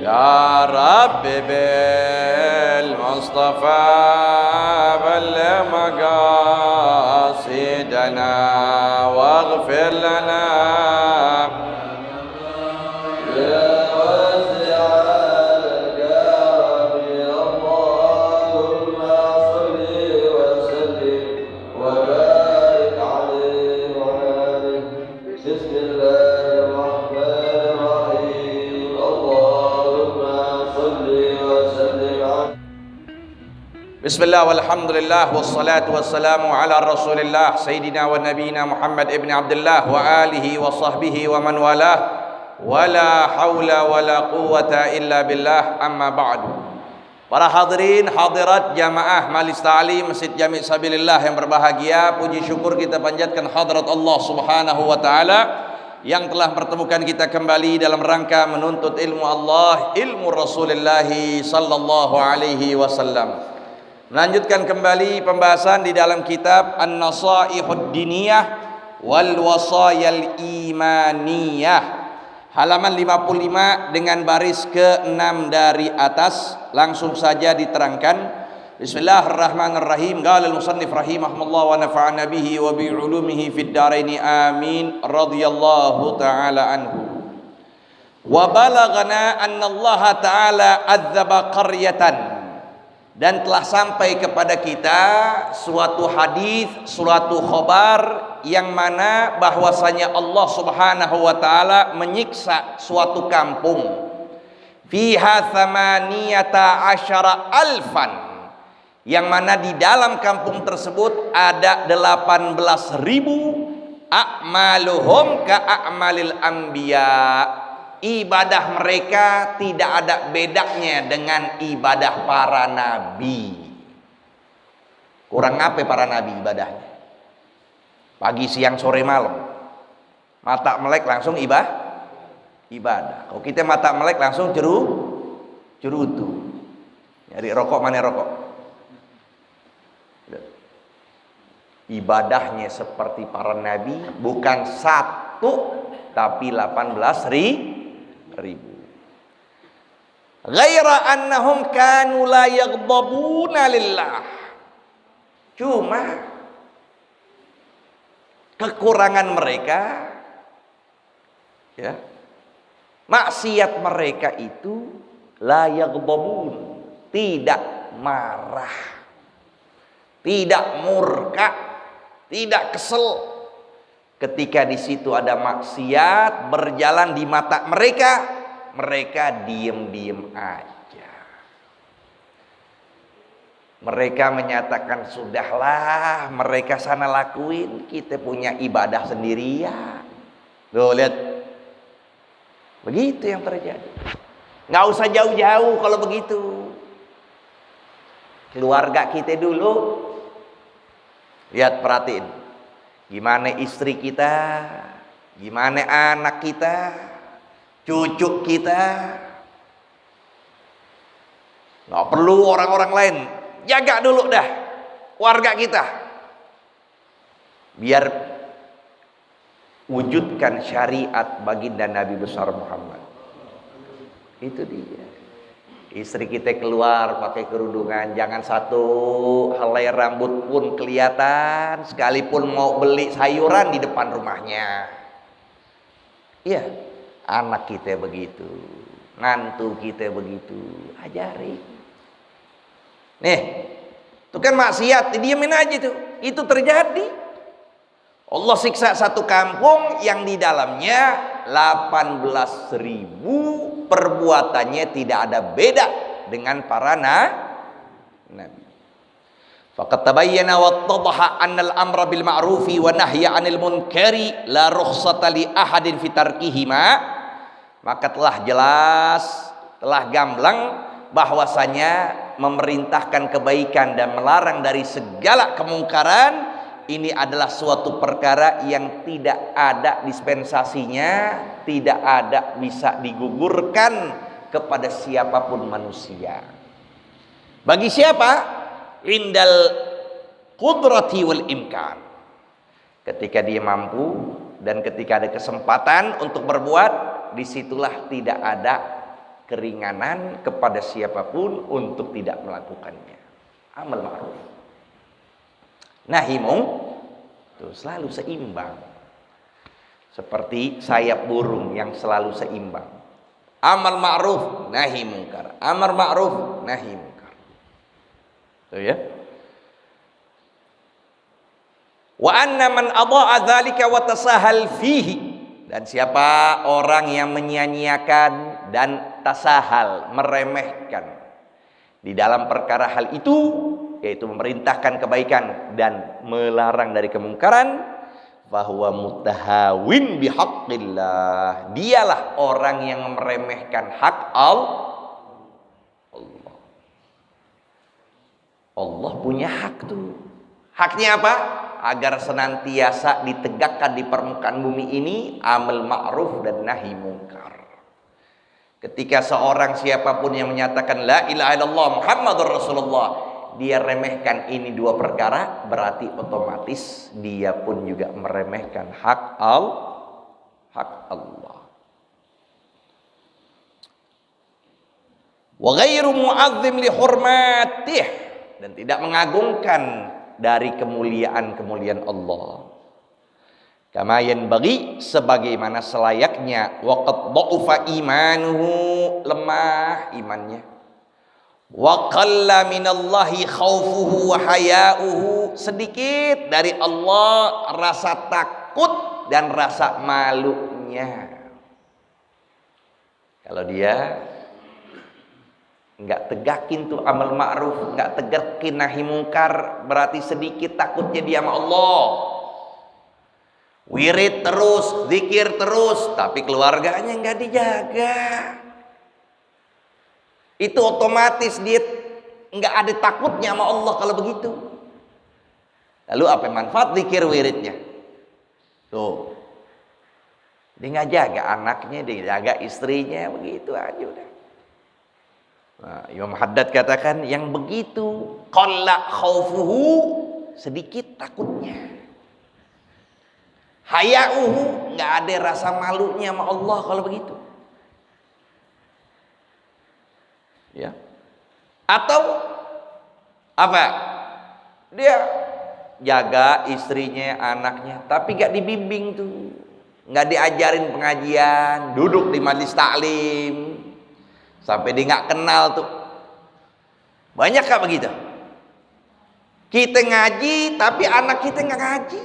يا رب بالمصطفى بلغ مقاصدنا واغفر لنا Bismillah walhamdulillah wassalatu wassalamu ala rasulillah Sayyidina wa nabiyina Muhammad ibn Abdullah wa alihi wa sahbihi wa man walah wa la hawla wa la quwwata illa billah amma ba'du. Para hadirin hadirat jamaah Majelis Ta'lim Masjid Jami' Sabilillah yang berbahagia, puji syukur kita panjatkan hadrat Allah Subhanahu wa taala yang telah mempertemukan kita kembali dalam rangka menuntut ilmu Allah, ilmu Rasulullah sallallahu alaihi wasallam. Melanjutkan kembali pembahasan di dalam kitab An-Nasaihud Diniyah wal Wasayal Imaniyah, halaman 55 dengan baris ke-6 dari atas. Langsung saja diterangkan. Bismillahirrahmanirrahim. Qala al-musannif rahimahullah wa nafa'ana bihi wa bi ulumihi fid dharain amin radhiyallahu ta'ala anhu. Wa balaghana anna Allah ta'ala adzaba qaryatan, dan telah sampai kepada kita suatu hadis, suatu khabar yang mana bahwasanya Allah Subhanahu wa taala menyiksa suatu kampung. Fiha thamaniyata asyara alfan, yang mana di dalam kampung tersebut ada 18.000 a'maluhum ka a'malil anbiya. Ibadah mereka tidak ada bedanya dengan ibadah para nabi. Kurang apa para nabi ibadahnya? Pagi, siang, sore, malam. Mata melek langsung ibadah. Kalau kita mata melek langsung cerutu. Nyari rokok, mana rokok? Ibadahnya seperti para nabi, bukan satu tapi 18.000. Ghaira annahum kanu la yaghdabuna lillah. Cuma kekurangan mereka, ya, maksiat mereka itu la yaghdabun, tidak marah, tidak murka, tidak kesel. Ketika di situ ada maksiat berjalan di mata mereka, mereka diem-diem aja. Mereka menyatakan sudahlah, mereka sana lakuin, kita punya ibadah sendirian. Tuh lihat, begitu yang terjadi. Nggak usah jauh-jauh kalau begitu. Keluarga kita dulu, lihat, perhatiin. Gimana istri kita, gimana anak kita, cucu kita. Nggak perlu orang-orang lain, jaga dulu dah warga kita, biar wujudkan syariat baginda Nabi besar Muhammad. Itu dia. Istri kita keluar pakai kerudungan, jangan satu helai rambut pun kelihatan, sekalipun mau beli sayuran di depan rumahnya. Iya, anak kita begitu, mantu kita begitu, ajari. Nih, itu kan maksiat, diamin aja tuh. Itu terjadi. Allah siksa satu kampung yang di dalamnya 18.000 perbuatannya tidak ada beda dengan para nabi. Faqad tabayyana wa ttadaha anna al-amra bil ma'rufi wa nahya 'anil munkari la rukhsata li ahadin fi tarkihima. Maka telah jelas, telah gamblang bahwasanya memerintahkan kebaikan dan melarang dari segala kemungkaran ini adalah suatu perkara yang tidak ada dispensasinya, tidak ada bisa digugurkan kepada siapapun manusia. Bagi siapa? Indal qudrati wal imkan. Ketika dia mampu dan ketika ada kesempatan untuk berbuat, disitulah tidak ada keringanan kepada siapapun untuk tidak melakukannya. Amal ma'ruf. Nahi itu selalu seimbang. Seperti sayap burung yang selalu seimbang. Amal ma'ruf, nahi mungkar. Amar ma'ruf, nahi mungkar. Tuh ya. Wa anna man adha'a dzalika wa tasahal fihi. Dan siapa orang yang menyia-nyiakan dan tasahal, meremehkan di dalam perkara hal itu, yaitu memerintahkan kebaikan dan melarang dari kemungkaran, bahwa mutahawin bihaqqillah, dialah orang yang meremehkan hak Allah. Allah punya hak tuh. Haknya apa? Agar senantiasa ditegakkan di permukaan bumi ini amal ma'ruf dan nahi mungkar. Ketika seorang siapapun yang menyatakan la ilaha illallah Muhammadur Rasulullah, dia remehkan ini dua perkara, berarti otomatis dia pun juga meremehkan hak Allah. Wa ghairu mu'azzim li hurmatih, dan tidak mengagungkan dari kemuliaan Allah. Kama yanbaghi, sebagaimana selayaknya, waqad dha'ufa imanuhu, lemah imannya. Wa qalla minallahi khaufuhu wa haya'uhu, sedikit dari Allah rasa takut dan rasa malunya. Kalau dia enggak tegakin tuh amal ma'ruf, enggak tegakin nahi mungkar, berarti sedikit takutnya dia sama Allah. Wirid terus, zikir terus, tapi keluarganya enggak dijaga. Itu otomatis dia enggak ada takutnya sama Allah kalau begitu. Lalu apa manfaat zikir wiridnya? Tuh. Dia enggak jaga anaknya, dia jaga istrinya, begitu aja udah. Nah, Imam Haddad katakan yang begitu qalla khaufuhu, sedikit takutnya. Haya'uhu, enggak ada rasa malunya sama Allah kalau begitu. Ya. Atau apa? Dia jaga istrinya, anaknya, tapi enggak dibimbing tuh. Enggak diajarin pengajian, duduk di majelis taklim. Sampai dia nggak kenal tuh. Banyak kak begitu. Kita ngaji tapi anak kita nggak ngaji.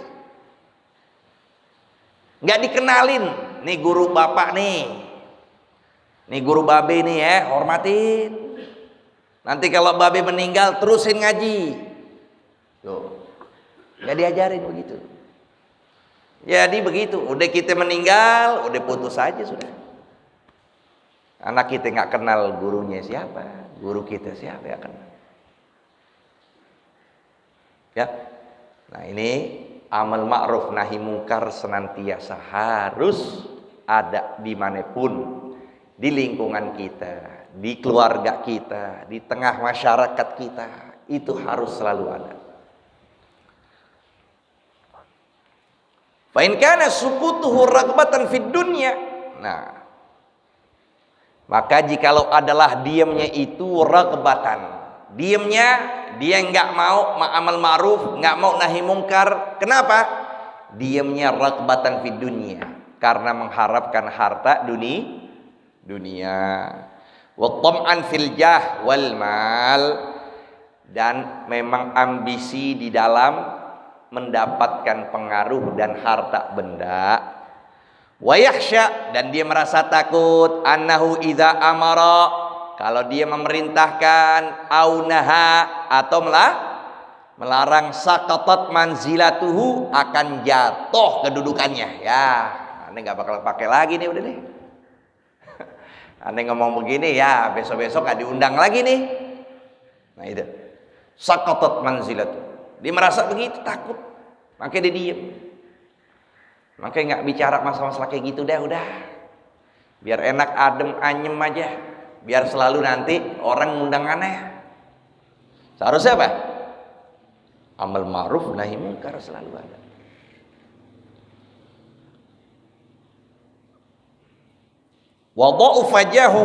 Nggak dikenalin. Nih guru bapak nih. Nih guru babe nih ya, hormatin. Nanti kalau babe meninggal terusin ngaji. Tuh. Nggak diajarin begitu. Jadi begitu. Udah kita meninggal, udah putus aja sudah. Anak kita nggak kenal gurunya siapa, guru kita siapa ya kenal. Ya, nah ini amal ma'ruf nahi mungkar senantiasa harus ada dimanapun, di lingkungan kita, di keluarga kita, di tengah masyarakat kita, itu harus selalu ada. Fa in kana sukutuhu raghbatan fid dunya, nah maka jikalau adalah diamnya itu raghbatan, diamnya dia nggak mau amal ma'ruf, nggak mau nahi mungkar. Kenapa? Diamnya raghbatan fid dunya, karena mengharapkan harta dunia. Wa tam'an fil jah wal mal, dan memang ambisi di dalam mendapatkan pengaruh dan harta benda. Wa yakhsha, dan dia merasa takut, annahu idza amara, kalau dia memerintahkan, au naha, atau melarang, saqatat manzilatuhu, akan jatuh kedudukannya. Ya, aneh nggak bakal pakai lagi nih udah nih. Aneh ngomong begini ya, besok-besok nggak diundang lagi nih. Nah itu, saqatat manzilatuhu. Dia merasa begitu, takut, makanya dia diem. Makanya nggak bicara masalah-masalah kayak gitu deh, udah. Biar enak, adem, anyem aja. Biar selalu nanti orang ngundang aneh. Seharusnya apa? Amal ma'ruf nahi mungkar selalu ada. Wa dha'u fajahu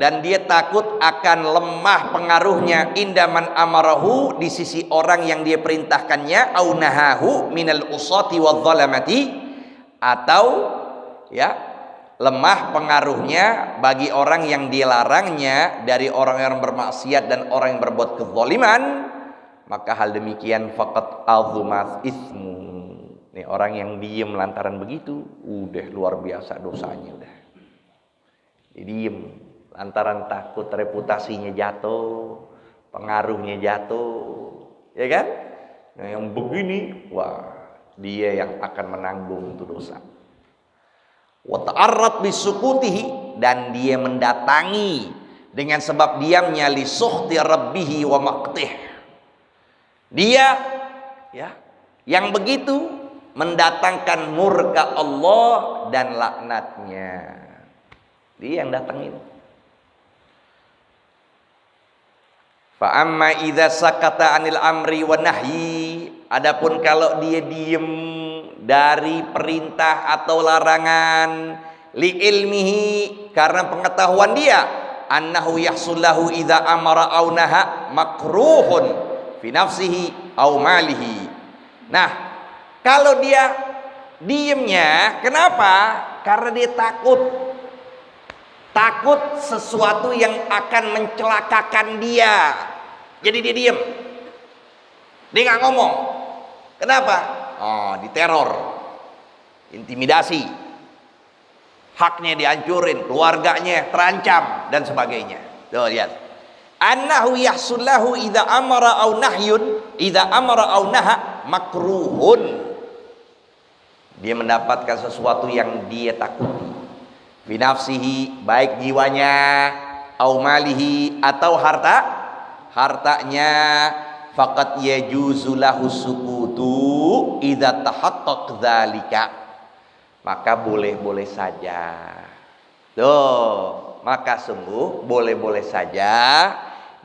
dan dia takut akan lemah pengaruhnya indaman amarahu, di sisi orang yang dia perintahkannya, au nahahu minal usati wadh-dhalamati, atau ya lemah pengaruhnya bagi orang yang dilarangnya dari orang yang bermaksiat dan orang yang berbuat kezaliman, maka hal demikian faqat azumat ismu. Nih orang yang diem lantaran begitu, udah luar biasa dosanya udah. Dia diem lantaran takut reputasinya jatuh, pengaruhnya jatuh, ya kan? Nah, yang begini, wah, dia yang akan menanggung itu dosa. Wa ta'arrad bisukutihi, dan dia mendatangi dengan sebab diamnya li sukhti rabbihi wa maqtih. Dia ya yang begitu mendatangkan murka Allah dan laknatnya. Dia yang datangin. Fa amma idza sakata anil amri wa nahyi, adapun kalau dia diem dari perintah atau larangan, li ilmihi, karena pengetahuan dia, annahu yahsullahu idza amara au naha makruhun fi nafsihi au malihi. Nah, kalau dia diemnya, kenapa? Karena dia takut sesuatu yang akan mencelakakan dia. Jadi dia diem, dia nggak ngomong. Kenapa? Oh, diteror, intimidasi, haknya dihancurin, keluarganya terancam dan sebagainya. Tuh lihat, annahu yahsullahu idza amara au nahyun, idza amara au naha makruhun. Dia mendapatkan sesuatu yang dia takuti, binafsihi, baik jiwanya, au malihi, atau hartanya, faqad yajuzu lahu sukutu idza tahaqqaq dzalika, maka boleh-boleh saja. Tuh, maka sungguh boleh-boleh saja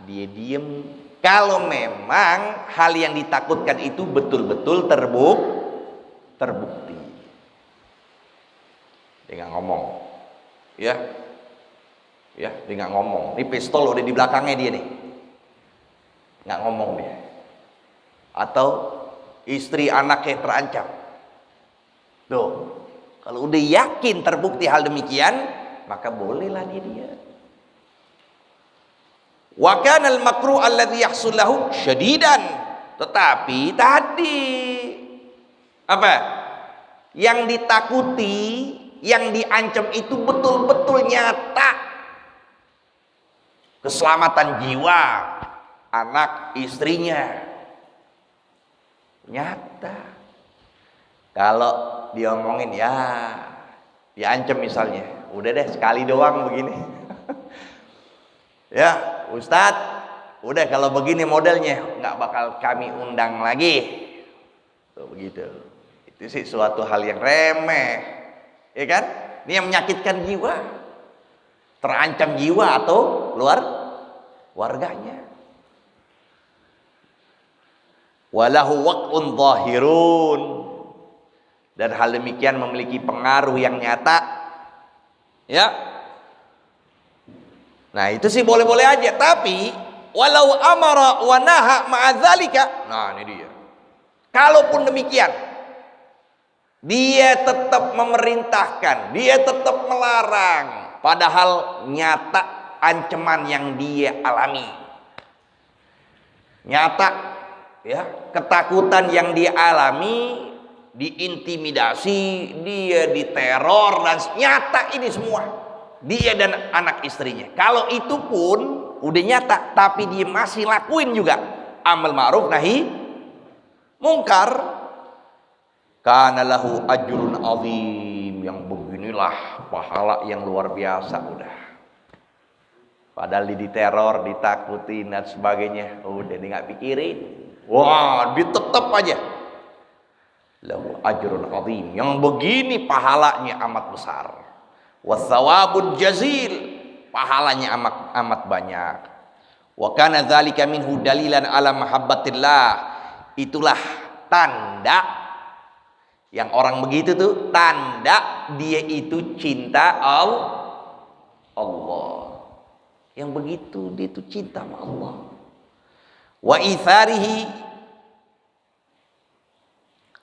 dia diem kalau memang hal yang ditakutkan itu betul-betul terbukti. Dia nggak ngomong, ya, dia nggak ngomong. Ini pistol udah di belakangnya dia nih, nggak ngomong dia. Atau istri anaknya terancam. Tuh, kalau udah yakin terbukti hal demikian, maka bolehlah dia. Wa kana al-makruh alladhi yahsul lahu syadidan, tetapi tadi apa? Yang ditakuti, yang diancam itu betul-betul nyata. Keselamatan jiwa anak istrinya nyata. Kalau diomongin ya diancam misalnya, udah deh sekali doang begini. Ya Ustadz, udah kalau begini modelnya nggak bakal kami undang lagi. Tuh begitu. Itu sih suatu hal yang remeh, ya kan? Ini yang menyakitkan jiwa, terancam jiwa atau warganya. Walahu waq'un zahirun, dan hal demikian memiliki pengaruh yang nyata, ya. Nah itu sih boleh-boleh aja, tapi walau amara wa naha ma'adzalika, nah ini dia. Kalaupun demikian, dia tetap memerintahkan, dia tetap melarang, padahal nyata ancaman yang dia alami, nyata, ya, ketakutan yang dia alami, diintimidasi, dia diteror, dan nyata ini semua, dia dan anak istrinya. Kalau itu pun udah nyata, tapi dia masih lakuin juga amal ma'ruf nahi mungkar, kana lahu ajrun azim, yang beginilah pahala yang luar biasa udah. Padahal dia diteror, ditakutin dan sebagainya, udah dia nggak pikirin. Wah, dia tetap aja lahu ajrun azim, yang begini pahalanya amat besar. Wathawabun jazil, pahalanya amat banyak. Wa kana dzalika minhu dalilan ala mahabbatillah, itulah tanda yang orang begitu tuh, tanda dia itu cinta Allah. Yang begitu dia itu cinta sama Allah. Wa itharihi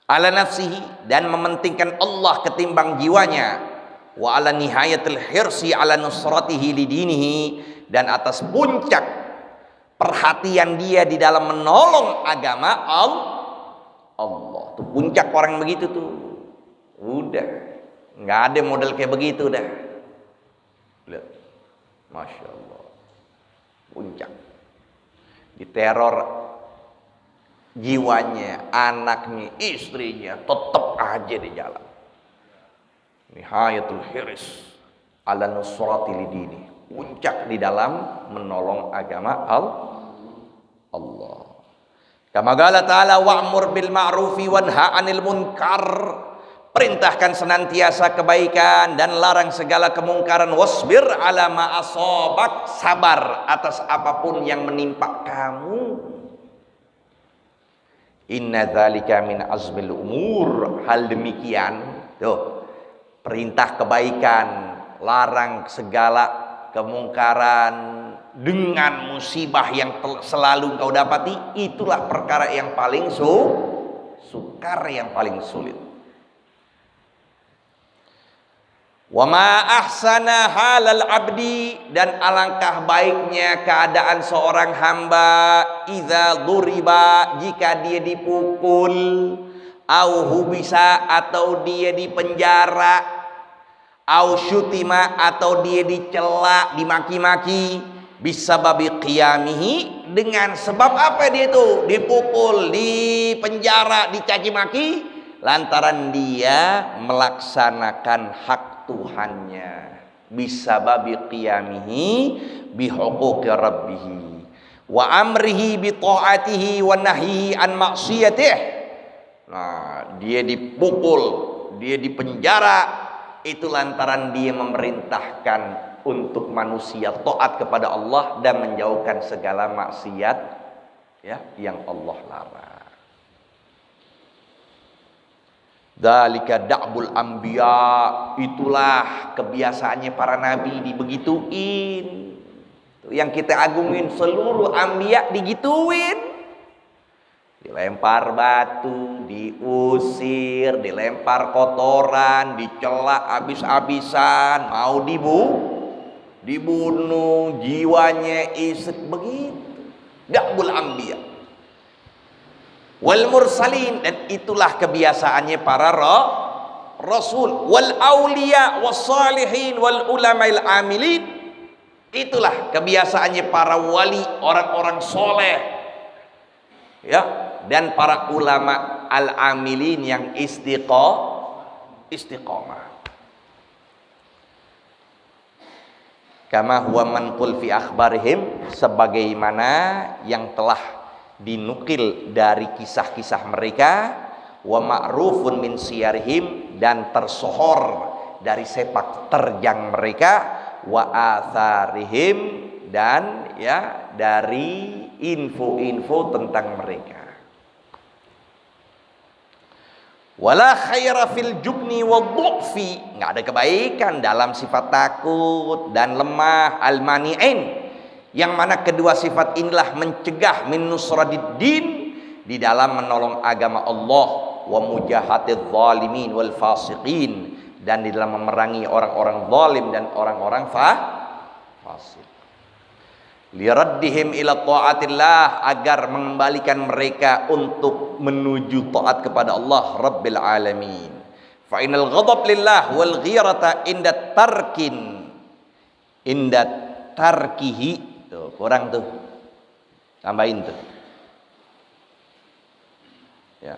ala nafsihi, dan mementingkan Allah ketimbang jiwanya. Wa ala nihayatil hirsi ala nusratihi lidinihi, dan atas puncak perhatian dia di dalam menolong agama Allah. Tuh puncak orang begitu tuh. Udah, nggak ada model kayak begitu dah. Lihat, masya Allah, puncak. Diteror jiwanya, anaknya, istrinya, tetap aja di jalan. Nihayatul hirs ala nusrati lidini, puncak di dalam menolong agama Allah. Kama qala ta'ala wa'mur bil ma'rufi wanha 'anil munkar. Perintahkan senantiasa kebaikan dan larang segala kemungkaran. Wasbir ala ma asabak, sabar atas apapun yang menimpa kamu. Inna dzalika min azmil umur. Hal demikian, tuh, perintah kebaikan, larang segala kemungkaran dengan musibah yang selalu kau dapati, itulah perkara yang paling sukar, yang paling sulit. Wa ma ahsana halal abdi, dan alangkah baiknya keadaan seorang hamba idza duriba, jika dia dipukul, au hubisa, atau dia dipenjara, au syutima, atau dia dicela, dimaki-maki, bisababi qiyamihi, dengan sebab apa dia itu dipukul, dipenjara, dicaci maki, lantaran dia melaksanakan hak Tuhannya. Bisababi qiyamihi bihuquqi rabbih wa amrihi bi ta'atihi wa nahyihi an maksiyatih. Nah, dia dipukul, dia dipenjara, itu lantaran dia memerintahkan untuk manusia taat kepada Allah dan menjauhkan segala maksiat, ya, yang Allah larang. Dzalika da'bul anbiya, itulah kebiasaannya para nabi, dibegituin. Yang kita agungin, seluruh anbiya digituin. Dilempar batu, diusir, dilempar kotoran, dicela habis-habisan, mau dibunuh, jiwanya isek, begitu. Da'bul anbiya wal mursalin, dan itulah kebiasaannya para rasul, wal auliya was salihin wal ulama'il amilin, itulah kebiasaannya para wali, orang-orang soleh, ya, dan para ulama al-amilin yang istiqomah. Kama huwa manqul fi akhbarihim, sebagaimana yang telah dinukil dari kisah-kisah mereka, wa ma'rufun min siyarihim, dan tersohor dari sepak terjang mereka, wa atharihim, dan ya dari info-info tentang mereka. Wala khaira fil jubni wa dhu'fi, nggak ada kebaikan dalam sifat takut dan lemah, al-mani'in, yang mana kedua sifat inilah mencegah min nusradiddin, di dalam menolong agama Allah, wa mujahatidz zalimin wal fasiqin, dan di dalam memerangi orang-orang zalim dan orang-orang fasik. Liraddihim ila taatillah, agar mengembalikan mereka untuk menuju taat kepada Allah Rabbil alamin. Fa innal ghadab lillah wal ghirata inda tarkihi. Tuh, kurang tuh, tambahin tuh, ya.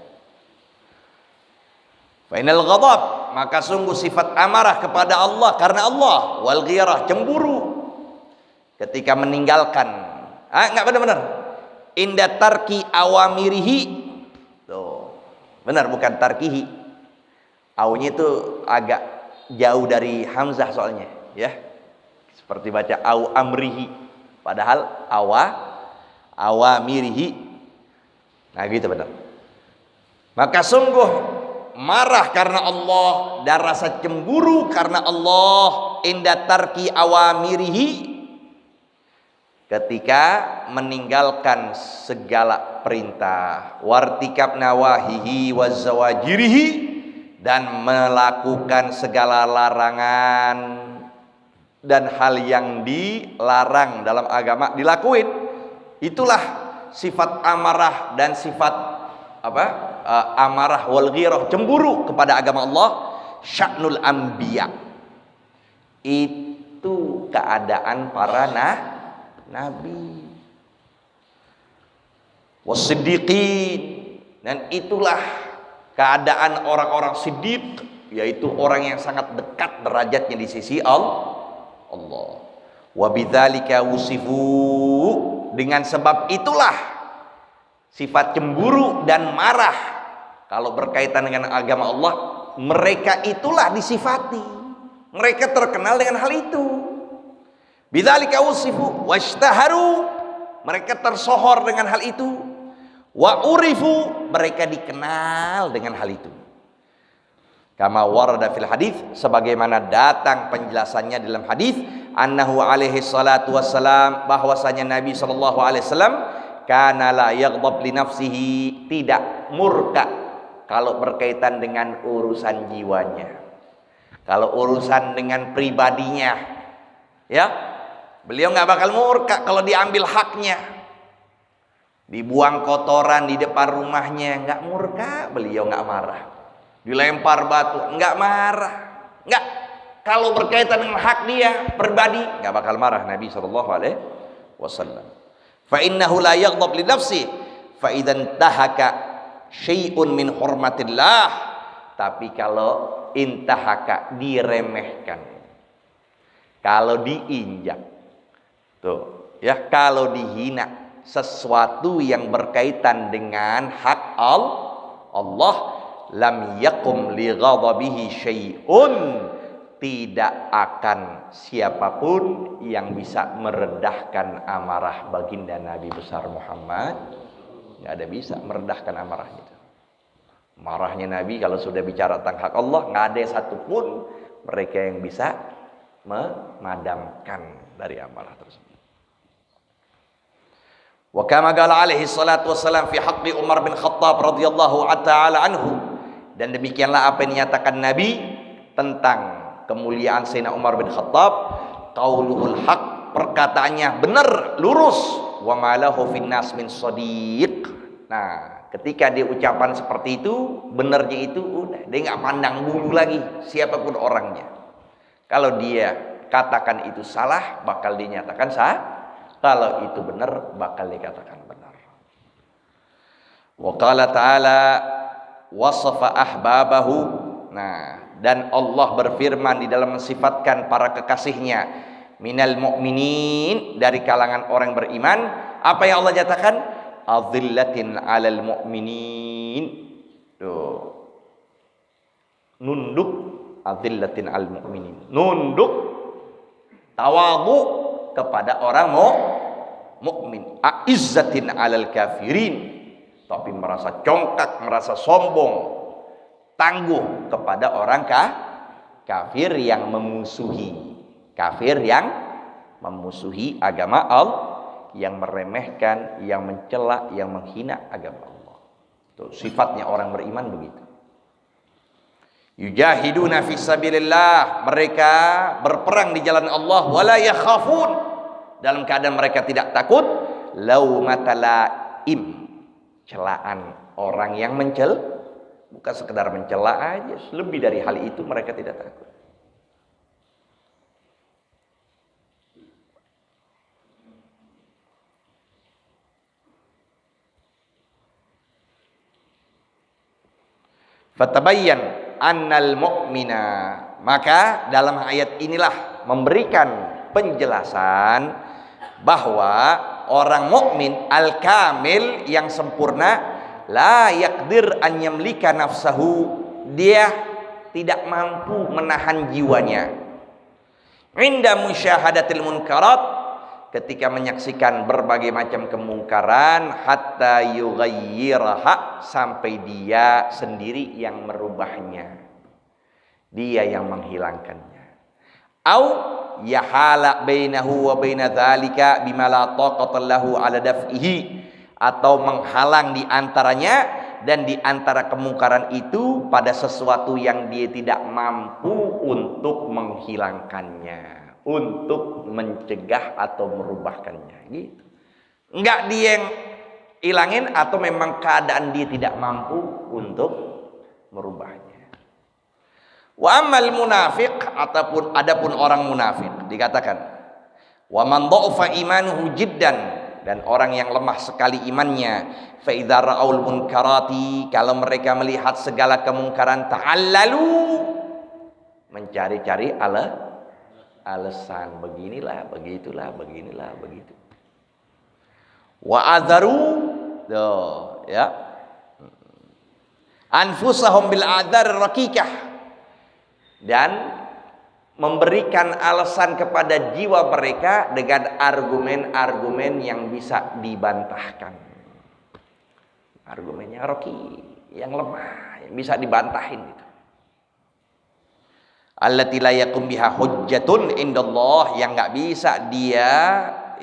Fainal ghadab, maka sungguh sifat amarah kepada Allah karena Allah, wal ghirah, cemburu ketika meninggalkan, enggak benar-benar, inda tarki awamirihi, tuh benar, bukan tarkihi, awnya itu agak jauh dari hamzah soalnya, ya, seperti baca aw amrihi, padahal awamirihi. Nah gitu benar. Maka sungguh marah karena Allah dan rasa cemburu karena Allah, inda tarki awamirihi, ketika meninggalkan segala perintah, wartikab nawahihi wazawajirihi, dan melakukan segala larangan dan hal yang dilarang dalam agama dilakuin. Itulah sifat amarah dan sifat amarah wal ghirah, cemburu kepada agama Allah. Sya'nul anbiya, itu keadaan para nabi, wasiddiqin, dan itulah keadaan orang-orang siddiq, yaitu orang yang sangat dekat derajatnya di sisi Allah. Wa bidzalika wusifu, dengan sebab itulah sifat cemburu dan marah kalau berkaitan dengan agama Allah, mereka itulah disifati, mereka terkenal dengan hal itu. Bidzalika wusifu washtaharu, mereka tersohor dengan hal itu. Wa urifu, mereka dikenal dengan hal itu. Kama warada fil hadis, sebagaimana datang penjelasannya dalam hadis, annahu alaihi salatu wassalam, bahwasanya Nabi sallallahu alaihi wasallam kana la yaghdab li nafsihi, tidak murka kalau berkaitan dengan urusan jiwanya, kalau urusan dengan pribadinya, ya, beliau nggak bakal murka kalau diambil haknya, dibuang kotoran di depan rumahnya, nggak murka, beliau nggak marah. Dilempar batu, nggak marah, nggak. Kalau berkaitan dengan hak dia pribadi, nggak bakal marah Nabi Shallallahu Alaihi Wasallam. Fa innahu la yaghdab li nafsi, fa idzan tahaka syai'un min hormatillah. Tapi kalau intahaka, diremehkan, kalau diinjak, tuh ya, kalau dihina, sesuatu yang berkaitan dengan hak Allah, lam yakum li ghadabihi syai'un, tidak akan siapapun yang bisa meredahkan amarah baginda Nabi besar Muhammad. Nggak ada bisa meredahkan amarahnya. Marahnya Nabi kalau sudah bicara tentang hak Allah, nggak ada satupun mereka yang bisa memadamkan dari amarah tersebut. Wa kama qala alaihi salatu wassalam fi haqqi Umar bin Khattab radhiyallahu ta'ala anhu, dan demikianlah apa yang dinyatakan Nabi tentang kemuliaan Sayyidina Umar bin Khattab, qauluhul haq, perkataannya benar, lurus, wa malahu finnas min shadiq. Nah, ketika dia ucapan seperti itu, benernya itu udah, dia nggak pandang bulu lagi siapapun orangnya. Kalau dia katakan itu salah, bakal dinyatakan sah. Kalau itu benar, bakal dikatakan benar. Wa qala ta'ala wasafa ahbabahu. Nah, dan Allah berfirman di dalam mensifatkan para kekasihnya, minal mu'minin, dari kalangan orang beriman. Apa yang Allah nyatakan? Azillatin 'alal mu'minin. Tuh. Nunduk, azillatin 'alal mu'minin. Nunduk, tawadhu kepada orang mukmin. Aizzatin 'alal kafirin. Tapi merasa congkak, merasa sombong, tangguh kepada orang kafir yang memusuhi, agama Allah, yang meremehkan, yang mencela, yang menghina agama Allah. Tuh, sifatnya orang beriman begitu. Yujahiduna fi sabilillah, mereka berperang di jalan Allah, wala yakhafun, dalam keadaan mereka tidak takut laumata laim, celaan orang yang bukan sekedar mencela aja, lebih dari hal itu mereka tidak takut. Fatabayyan annal mu'mina, maka dalam ayat inilah memberikan penjelasan bahwa orang mukmin al-kamil yang sempurna, la yaqdir an yamlika nafsahu, dia tidak mampu menahan jiwanya, inda musyahadatil munkarat, ketika menyaksikan berbagai macam kemungkaran, hatta yughayyiraha, sampai dia sendiri yang merubahnya, dia yang menghilangkannya. au yahala bainahu wa baina dzalika bima la taqata lahu ala daf'ihi, atau menghalang di antaranya dan di antara kemungkaran itu pada sesuatu yang dia tidak mampu untuk menghilangkannya, untuk mencegah atau merubahkannya gitu. Enggak dia yang hilangin, atau memang keadaan dia tidak mampu untuk merubahnya. Wa amal munafiq, ataupun adapun orang munafik dikatakan wa man dha'fa imanuhu jiddan, dan orang yang lemah sekali imannya, fa idza ra'aul munkarati, kalau mereka melihat segala kemungkaran, ta'allalu, mencari-cari alasan, beginilah, begitulah, beginilah, begitu. Wa adzaru, ya, anfusahum bil adzar raqiqah, dan memberikan alasan kepada jiwa mereka dengan argumen-argumen yang bisa dibantahkan. Argumennya roki, yang lemah, yang bisa dibantahin gitu. Allati la yakum biha hujjatun indallah, yang enggak bisa dia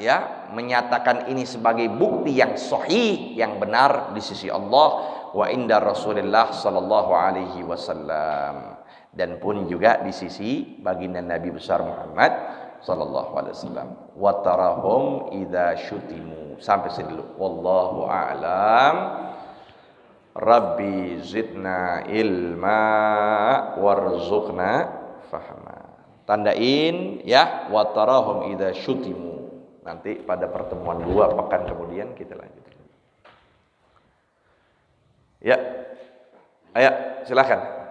ya menyatakan ini sebagai bukti yang sahih, yang benar di sisi Allah, wa inda Rasulillah sallallahu alaihi wasallam, dan pun juga di sisi baginda Nabi besar Muhammad sallallahu alaihi wasallam. Wa tarahum idza syutimu, sampai sini dulu. Wallahu a'lam. Rabbi zidna ilma warzuqna fahma. Tandain ya, wa tarahum idza syutimu. Nanti pada pertemuan 2 pekan kemudian kita lanjut. Ya. Ayo, silakan.